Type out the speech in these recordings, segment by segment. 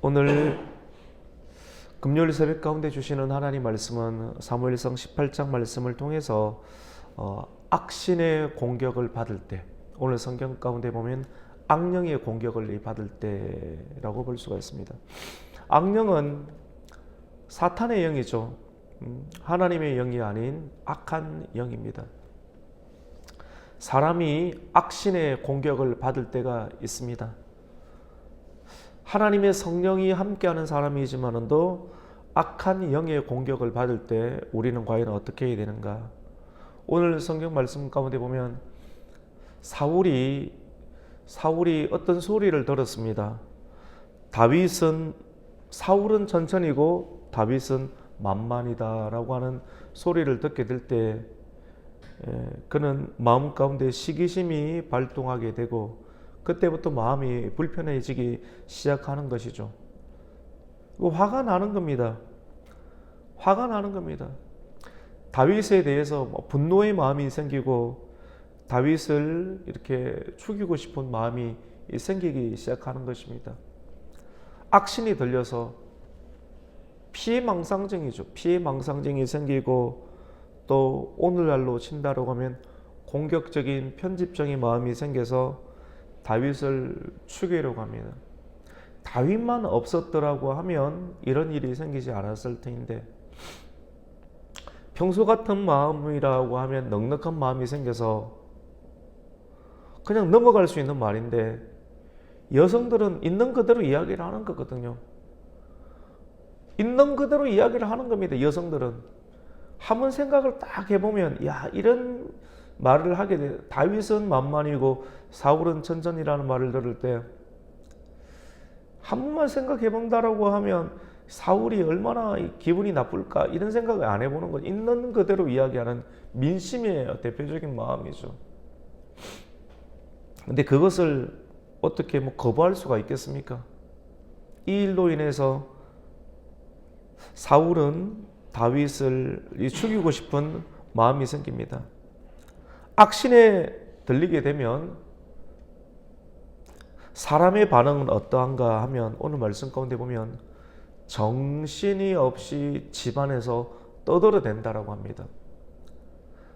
오늘 금요일 새벽 가운데 주시는 하나님 말씀은 사무엘상 18장 말씀을 통해서 악신의 공격을 받을 때, 오늘 성경 가운데 보면 악령의 공격을 받을 때라고 볼 수가 있습니다. 악령은 사탄의 영이죠. 하나님의 영이 아닌 악한 영입니다. 사람이 악신의 공격을 받을 때가 있습니다. 하나님의 성령이 함께하는 사람이지만도 악한 영의 공격을 받을 때 우리는 과연 어떻게 해야 되는가? 오늘 성경 말씀 가운데 보면 사울이 어떤 소리를 들었습니다. 사울은 천천히고 다윗은 만만이다라고 하는 소리를 듣게 될 때 그는 마음 가운데 시기심이 발동하게 되고 그때부터 마음이 불편해지기 시작하는 것이죠. 화가 나는 겁니다. 화가 나는 겁니다. 다윗에 대해서 분노의 마음이 생기고 다윗을 이렇게 죽이고 싶은 마음이 생기기 시작하는 것입니다. 악신이 들려서 피해망상증이죠. 피해망상증이 생기고 또 오늘날로 친다라고 하면 공격적인 편집적인 마음이 생겨서 다윗을 죽이려고 합니다. 다윗만 없었더라고 하면 이런 일이 생기지 않았을 텐데 평소 같은 마음이라고 하면 넉넉한 마음이 생겨서 그냥 넘어갈 수 있는 말인데 여성들은 있는 그대로 이야기를 하는 거거든요. 있는 그대로 이야기를 하는 겁니다. 여성들은 한번 생각을 딱 해보면 이런 말을 하게 돼요. 다윗은 만만이고 사울은 천천히라는 말을 들을 때 한 번만 생각해 본다라고 하면 사울이 얼마나 기분이 나쁠까 이런 생각을 안 해보는 거 있는 그대로 이야기하는 민심의 대표적인 마음이죠. 근데 그것을 어떻게 거부할 수가 있겠습니까? 이 일로 인해서 사울은 다윗을 죽이고 싶은 마음이 생깁니다. 악신에 들리게 되면 사람의 반응은 어떠한가 하면 오늘 말씀 가운데 보면 정신이 없이 집안에서 떠들어댄다라고 합니다.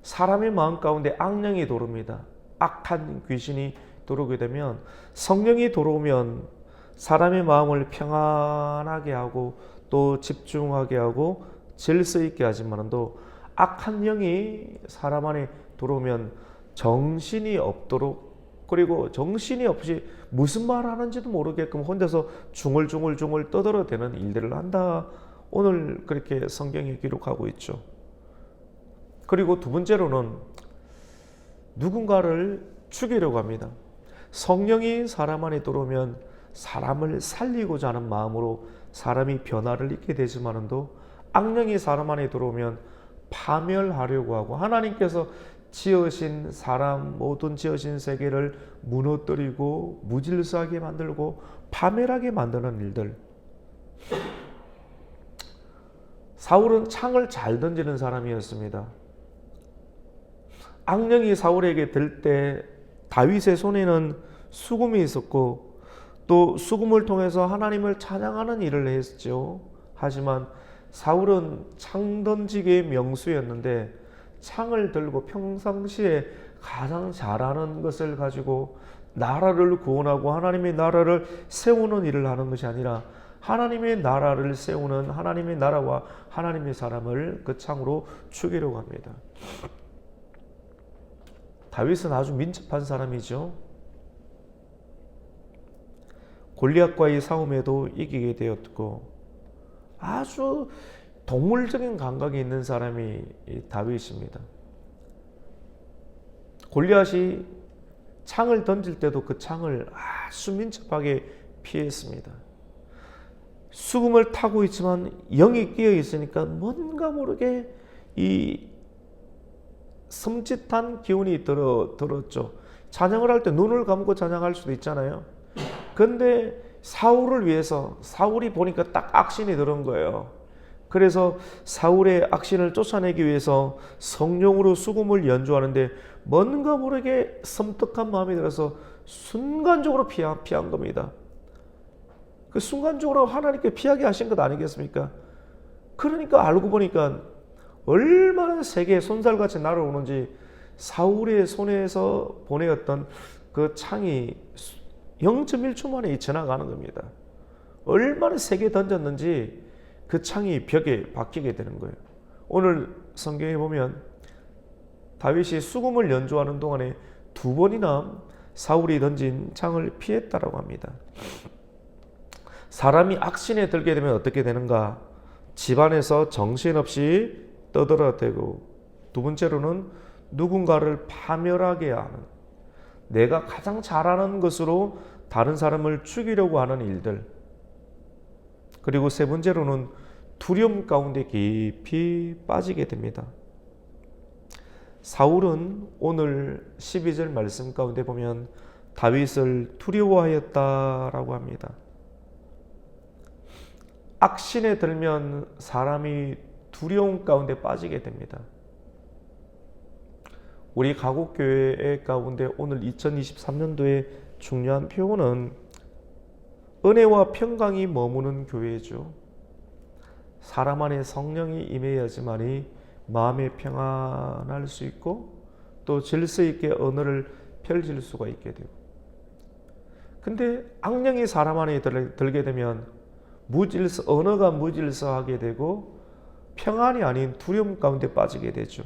사람의 마음 가운데 악령이 들어옵니다. 악한 귀신이 들어오게 되면 성령이 들어오면 사람의 마음을 평안하게 하고 또 집중하게 하고 질서 있게 하지만도 악한 영이 사람 안에 들어오면 정신이 없도록 그리고 정신이 없이 무슨 말 하는지도 모르게끔 혼자서 중얼중얼 떠들어대는 일들을 한다. 오늘 그렇게 성경이 기록하고 있죠. 그리고 두 번째로는 누군가를 죽이려고 합니다. 성령이 사람 안에 들어오면 사람을 살리고자 하는 마음으로 사람이 변화를 입게 되지만도 악령이 사람 안에 들어오면 파멸하려고 하고 하나님께서 지으신 사람 모든 지으신 세계를 무너뜨리고 무질서하게 만들고 파멸하게 만드는 일들. 사울은 창을 잘 던지는 사람이었습니다. 악령이 사울에게 들 때 다윗의 손에는 수금이 있었고 또 수금을 통해서 하나님을 찬양하는 일을 했죠. 하지만 사울은 창 던지기의 명수였는데 창을 들고 평상시에 가장 잘하는 것을 가지고 나라를 구원하고 하나님의 나라를 세우는 일을 하는 것이 아니라 하나님의 나라를 세우는 하나님의 나라와 하나님의 사람을 그 창으로 죽이려고 합니다. 다윗은 아주 민첩한 사람이죠. 골리앗과의 싸움에도 이기게 되었고 아주 동물적인 감각이 있는 사람이 다윗입니다. 골리앗이 창을 던질 때도 그 창을 아주 민첩하게 피했습니다. 수금을 타고 있지만 영이 끼어 있으니까 뭔가 모르게 이 섬찟한 기운이 들었죠. 찬양을 할 때 눈을 감고 찬양할 수도 있잖아요. 근데 사울을 위해서 사울이 보니까 딱 악신이 들은 거예요. 그래서 사울의 악신을 쫓아내기 위해서 성령으로 수금을 연주하는데 뭔가 모르게 섬뜩한 마음이 들어서 순간적으로 피한 겁니다. 그 순간적으로 하나님께 피하게 하신 것 아니겠습니까? 그러니까 알고 보니까 얼마나 세게 손살같이 날아오는지 사울의 손에서 보내었던 그 창이 0.1초 만에 지나가는 겁니다. 얼마나 세게 던졌는지 그 창이 벽에 박히게 되는 거예요. 오늘 성경에 보면 다윗이 수금을 연주하는 동안에 2번이나 사울이 던진 창을 피했다라고 합니다. 사람이 악신에 들게 되면 어떻게 되는가? 집안에서 정신없이 떠들어대고, 두 번째로는 누군가를 파멸하게 하는, 내가 가장 잘하는 것으로 다른 사람을 죽이려고 하는 일들, 그리고 세 번째로는 두려움 가운데 깊이 빠지게 됩니다. 사울은 오늘 12절 말씀 가운데 보면 다윗을 두려워하였다라고 합니다. 악신에 들면 사람이 두려움 가운데 빠지게 됩니다. 우리 가곡교회 가운데 오늘 2023년도의 중요한 표어는 은혜와 평강이 머무는 교회죠. 사람 안에 성령이 임해야지만이 마음에 평안할 수 있고 또 질서 있게 언어를 펼칠 수가 있게 되고, 근데 악령이 사람 안에 들게 되면 언어가 무질서하게 되고 평안이 아닌 두려움 가운데 빠지게 되죠.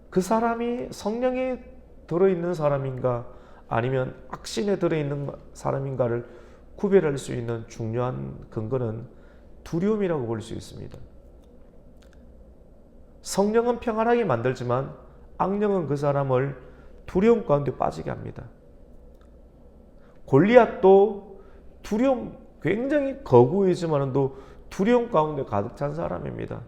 그 사람이 성령이 들어있는 사람인가 아니면 악신에 들어있는 사람인가를 구별할 수 있는 중요한 근거는 두려움이라고 볼 수 있습니다. 성령은 평안하게 만들지만 악령은 그 사람을 두려움 가운데 빠지게 합니다. 골리앗도 굉장히 거구이지만도 두려움 가운데 가득 찬 사람입니다.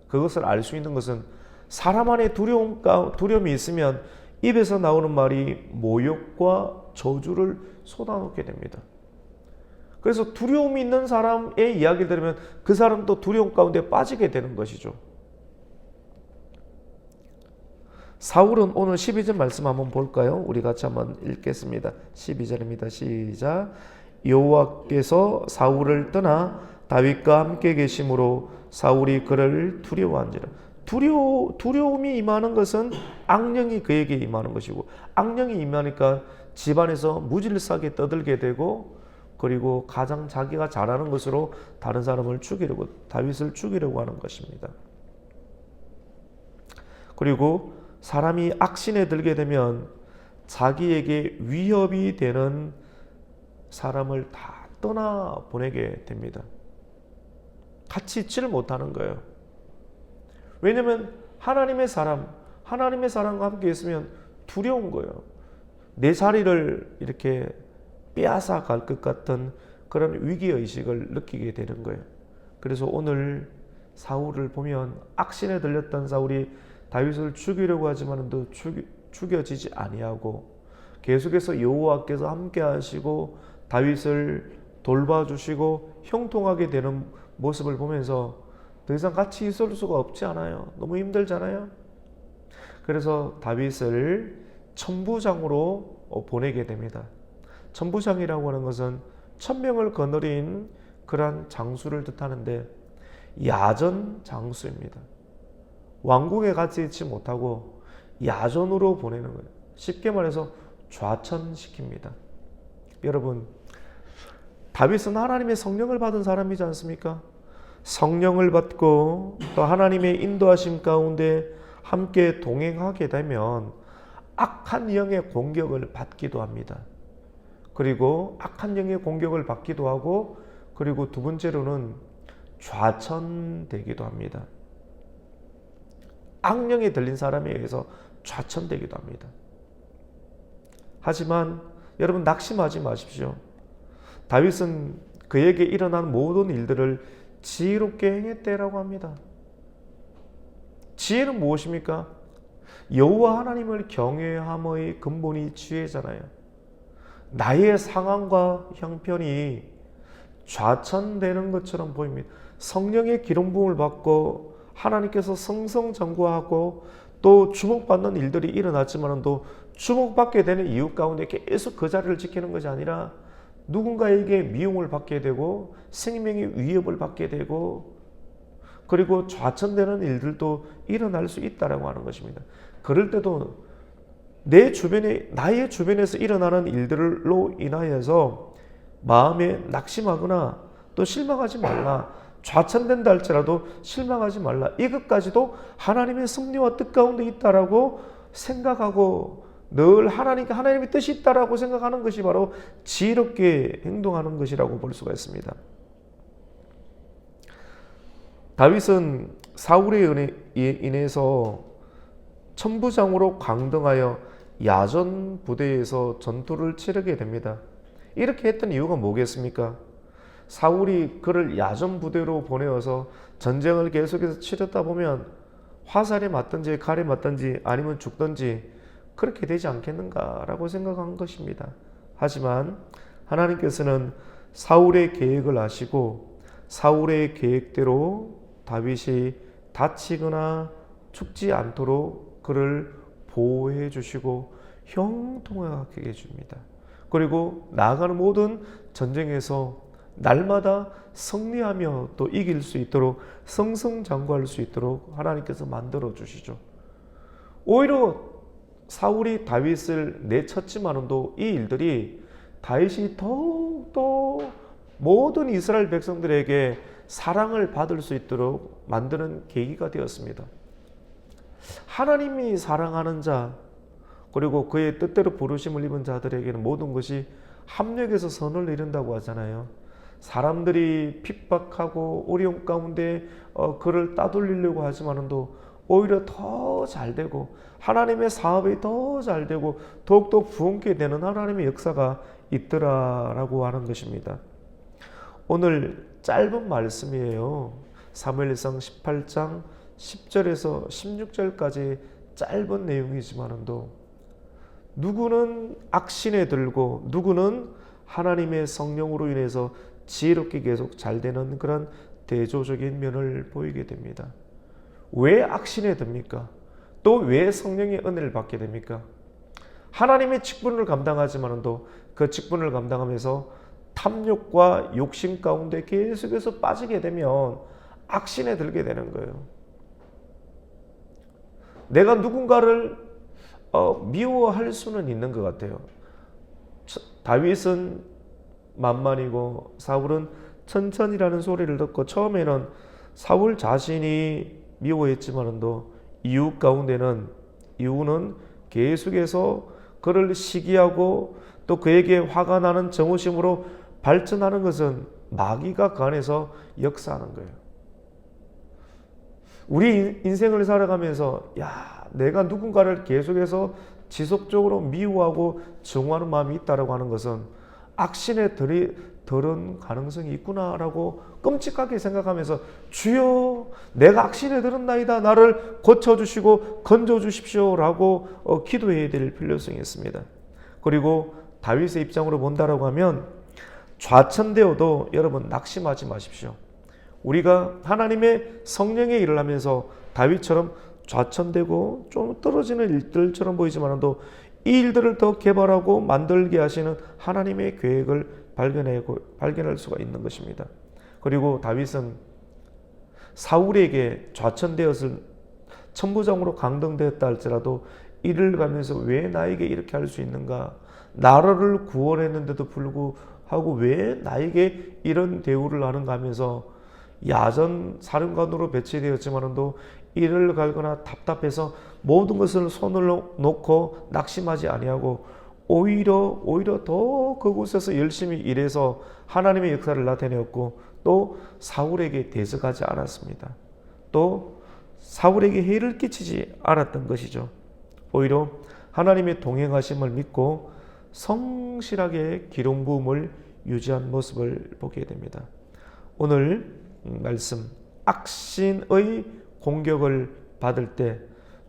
그것을 알 수 있는 것은 사람 안에 두려움이 있으면 입에서 나오는 말이 모욕과 저주를 쏟아놓게 됩니다. 그래서 두려움이 있는 사람의 이야기를 들으면 그 사람도 두려움 가운데 빠지게 되는 것이죠. 사울은 오늘 12절 말씀 한번 볼까요? 우리 같이 한번 읽겠습니다. 12절입니다. 시작. 여호와께서 사울을 떠나 다윗과 함께 계심으로 사울이 그를 두려워한지라. 두려움이 임하는 것은 악령이 그에게 임하는 것이고, 악령이 임하니까 집안에서 무질서하게 떠들게 되고, 그리고 가장 자기가 잘하는 것으로 다른 사람을 다윗을 죽이려고 하는 것입니다. 그리고 사람이 악신에 들게 되면 자기에게 위협이 되는 사람을 다 떠나보내게 됩니다. 같이 있지를 못하는 거예요. 왜냐하면 하나님의 사람과 함께 있으면 두려운 거예요. 내 자리를 이렇게 빼앗아 갈 것 같은 그런 위기의식을 느끼게 되는 거예요. 그래서 오늘 사울을 보면 악신에 들렸던 사울이 다윗을 죽이려고 하지만도 죽여지지 아니하고 계속해서 여호와께서 함께 하시고 다윗을 돌봐주시고 형통하게 되는 모습을 보면서 더 이상 같이 있을 수가 없지 않아요? 너무 힘들잖아요? 그래서 다윗을 천부장으로 보내게 됩니다. 천부장이라고 하는 것은 1000명을 거느린 그러한 장수를 뜻하는데 야전 장수입니다. 왕궁에 같이 있지 못하고 야전으로 보내는 거예요. 쉽게 말해서 좌천시킵니다. 여러분, 다윗은 하나님의 성령을 받은 사람이지 않습니까? 성령을 받고 또 하나님의 인도하심 가운데 함께 동행하게 되면 악한 영의 공격을 받기도 합니다. 그리고 악한 영의 공격을 받기도 하고, 그리고 두 번째로는 좌천되기도 합니다. 악령이 들린 사람에 의해서 좌천되기도 합니다. 하지만 여러분, 낙심하지 마십시오. 다윗은 그에게 일어난 모든 일들을 지혜롭게 행했다라고 합니다. 지혜는 무엇입니까? 여호와 하나님을 경외함의 근본이 지혜잖아요. 나의 상황과 형편이 좌천되는 것처럼 보입니다. 성령의 기름 부음을 받고 하나님께서 성성장구하고 또 주목받는 일들이 일어났지만도 주목받게 되는 이유 가운데 계속 그 자리를 지키는 것이 아니라 누군가에게 미움을 받게 되고 생명의 위협을 받게 되고 그리고 좌천되는 일들도 일어날 수 있다라고 하는 것입니다. 그럴 때도 나의 주변에서 일어나는 일들로 인하여서 마음에 낙심하거나 또 실망하지 말라. 좌천된다 할지라도 실망하지 말라. 이것까지도 하나님의 섭리와 뜻 가운데 있다라고 생각하고 늘 하나님의 뜻이 있다라고 생각하는 것이 바로 지혜롭게 행동하는 것이라고 볼 수가 있습니다. 다윗은 사울에 인해서 천부장으로 강등하여 야전 부대에서 전투를 치르게 됩니다. 이렇게 했던 이유가 뭐겠습니까? 사울이 그를 야전 부대로 보내어서 전쟁을 계속해서 치렀다 보면 화살에 맞든지 칼에 맞든지 아니면 죽든지 그렇게 되지 않겠는가라고 생각한 것입니다. 하지만 하나님께서는 사울의 계획을 아시고 사울의 계획대로 다윗이 다치거나 죽지 않도록 그를 보호해 주시고 형통하게 해줍니다. 그리고 나아가는 모든 전쟁에서 날마다 승리하며 또 이길 수 있도록 승승장구할 수 있도록 하나님께서 만들어 주시죠. 오히려 사울이 다윗을 내쳤지만도 이 일들이 다윗이 더욱더 모든 이스라엘 백성들에게 사랑을 받을 수 있도록 만드는 계기가 되었습니다. 하나님이 사랑하는 자 그리고 그의 뜻대로 부르심을 입은 자들에게는 모든 것이 합력해서 선을 이룬다고 하잖아요. 사람들이 핍박하고 어려움 가운데 그를 따돌리려고 하지만도 오히려 더 잘되고 하나님의 사업이 더 잘되고 더욱더 부흥케 되는 하나님의 역사가 있더라라고 하는 것입니다. 오늘 짧은 말씀이에요. 사무엘상 18장 10절에서 16절까지 짧은 내용이지만도 누구는 악신에 들고 누구는 하나님의 성령으로 인해서 지혜롭게 계속 잘 되는 그런 대조적인 면을 보이게 됩니다. 왜 악신에 듭니까? 또 왜 성령의 은혜를 받게 됩니까? 하나님의 직분을 감당하지만도 그 직분을 감당하면서 탐욕과 욕심 가운데 계속해서 빠지게 되면 악신에 들게 되는 거예요. 내가 누군가를 미워할 수는 있는 것 같아요. 다윗은 만만이고 사울은 천천히라는 소리를 듣고 처음에는 사울 자신이 미워했지만도 이유는 계속해서 그를 시기하고 또 그에게 화가 나는 정오심으로 발전하는 것은 마귀가 그 안에서 역사하는 거예요. 우리 인생을 살아가면서 내가 누군가를 계속해서 지속적으로 미워하고 증오하는 마음이 있다라고 하는 것은 악신에 들은 가능성이 있구나라고 끔찍하게 생각하면서 주여 내가 악신에 들었나이다 나를 고쳐주시고 건져주십시오라고 기도해야 될 필요성이 있습니다. 그리고 다윗의 입장으로 본다라고 하면 좌천되어도 여러분 낙심하지 마십시오. 우리가 하나님의 성령의 일을 하면서 다윗처럼 좌천되고 좀 떨어지는 일들처럼 보이지만도 이 일들을 더 개발하고 만들게 하시는 하나님의 계획을 발견할 수가 있는 것입니다. 그리고 다윗은 사울에게 좌천되었을 천부장으로 강등되었다 할지라도 이를 가면서 왜 나에게 이렇게 할 수 있는가? 나라를 구원했는데도 불구하고 왜 나에게 이런 대우를 하는가 하면서 야전 사령관으로 배치되었지만도 이를 갈거나 답답해서 모든 것을 손을 놓고 낙심하지 아니하고 오히려 더 그곳에서 열심히 일해서 하나님의 역사를 나타내었고 또 사울에게 대적하지 않았습니다. 또 사울에게 해를 끼치지 않았던 것이죠. 오히려 하나님의 동행하심을 믿고 성실하게 기름 부음을 유지한 모습을 보게 됩니다. 오늘 말씀 악신의 공격을 받을 때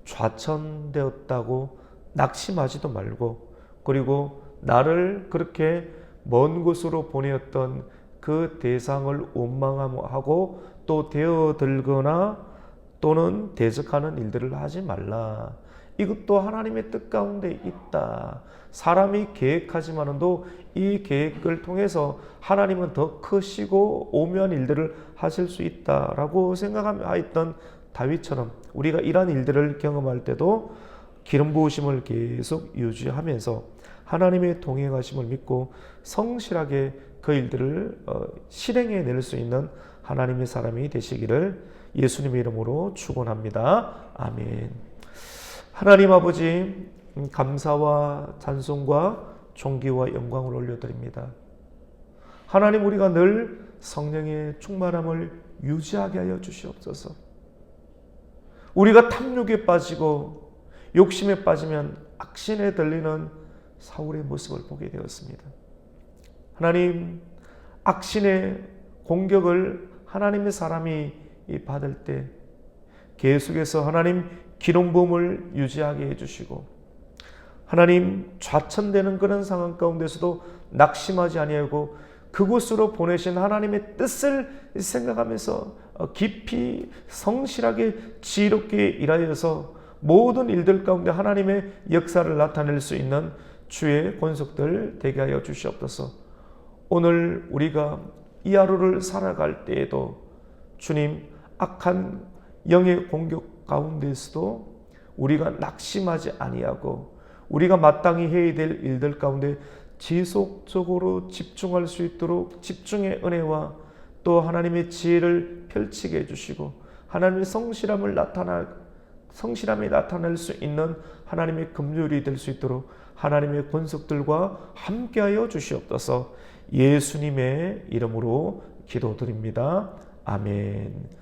좌천되었다고 낙심하지도 말고 그리고 나를 그렇게 먼 곳으로 보내었던 그 대상을 원망하고 또 되어들거나 또는 대적하는 일들을 하지 말라. 이것도 하나님의 뜻 가운데 있다. 사람이 계획하지만도 이 계획을 통해서 하나님은 더 크시고 오묘한 일들을 하실 수 있다라고 생각하였던 다윗처럼 우리가 이러한 일들을 경험할 때도 기름 부으심을 계속 유지하면서 하나님의 동행하심을 믿고 성실하게 그 일들을 실행해 낼 수 있는 하나님의 사람이 되시기를 예수님의 이름으로 축원합니다. 아멘. 하나님 아버지, 감사와 찬송과 존귀와 영광을 올려드립니다. 하나님, 우리가 늘 성령의 충만함을 유지하게 하여 주시옵소서. 우리가 탐욕에 빠지고 욕심에 빠지면 악신에 들리는 사울의 모습을 보게 되었습니다. 하나님, 악신의 공격을 하나님의 사람이 받을 때 계속해서 하나님 기름 부음을 유지하게 해주시고, 하나님 좌천되는 그런 상황 가운데서도 낙심하지 아니하고 그곳으로 보내신 하나님의 뜻을 생각하면서 깊이 성실하게 지혜롭게 일하여서 모든 일들 가운데 하나님의 역사를 나타낼 수 있는 주의 권속들 되게 하여 주시옵소서. 오늘 우리가 이 하루를 살아갈 때에도 주님, 악한 영의 공격 가운데서도 우리가 낙심하지 아니하고 우리가 마땅히 해야 될 일들 가운데 지속적으로 집중할 수 있도록 집중의 은혜와 또 하나님의 지혜를 펼치게 해주시고 하나님의 성실함이 나타날 수 있는 하나님의 긍휼이 될 수 있도록 하나님의 권속들과 함께하여 주시옵소서. 예수님의 이름으로 기도드립니다. 아멘.